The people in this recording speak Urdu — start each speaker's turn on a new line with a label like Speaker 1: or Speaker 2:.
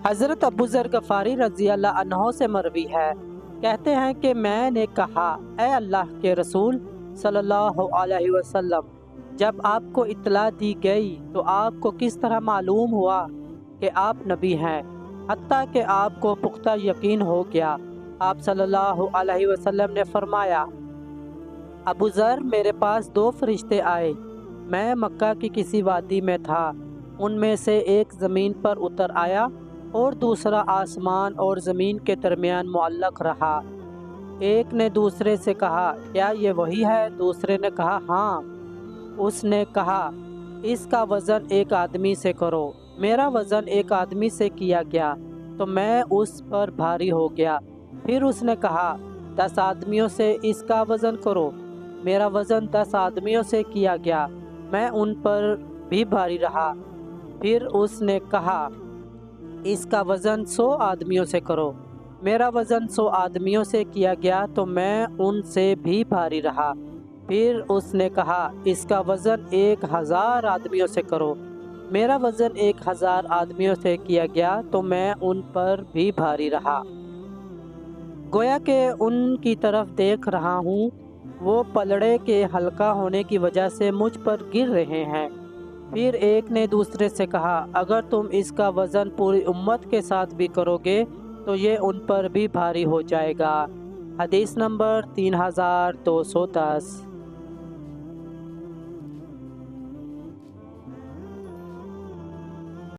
Speaker 1: حضرت ابو ذر غفاری رضی اللہ عنہ سے مروی ہے، کہتے ہیں کہ میں نے کہا، اے اللہ کے رسول صلی اللہ علیہ وسلم، جب آپ کو اطلاع دی گئی تو آپ کو کس طرح معلوم ہوا کہ آپ نبی ہیں، حتیٰ کہ آپ کو پختہ یقین ہو گیا؟ آپ صلی اللہ علیہ وسلم نے فرمایا، ابو ذر، میرے پاس 2 فرشتے آئے، میں مکہ کی کسی وادی میں تھا، ان میں سے ایک زمین پر اتر آیا اور دوسرا آسمان اور زمین کے درمیان معلق رہا۔ ایک نے دوسرے سے کہا، کیا یہ وہی ہے؟ دوسرے نے کہا، ہاں۔ اس نے کہا، اس کا وزن ایک آدمی سے کرو۔ میرا وزن ایک آدمی سے کیا گیا تو میں اس پر بھاری ہو گیا۔ پھر اس نے کہا، 10 آدمیوں سے اس کا وزن کرو۔ میرا وزن 10 آدمیوں سے کیا گیا، میں ان پر بھی بھاری رہا۔ پھر اس نے کہا، اس کا وزن 100 آدمیوں سے کرو۔ میرا وزن 100 آدمیوں سے کیا گیا تو میں ان سے بھی بھاری رہا۔ پھر اس نے کہا، اس کا وزن 1000 آدمیوں سے کرو۔ میرا وزن 1000 آدمیوں سے کیا گیا تو میں ان پر بھی بھاری رہا۔ گویا کہ ان کی طرف دیکھ رہا ہوں، وہ پلڑے کے ہلکا ہونے کی وجہ سے مجھ پر گر رہے ہیں۔ پھر ایک نے دوسرے سے کہا، اگر تم اس کا وزن پوری امت کے ساتھ بھی کرو گے تو یہ ان پر بھی بھاری ہو جائے گا۔ حدیث نمبر 3210۔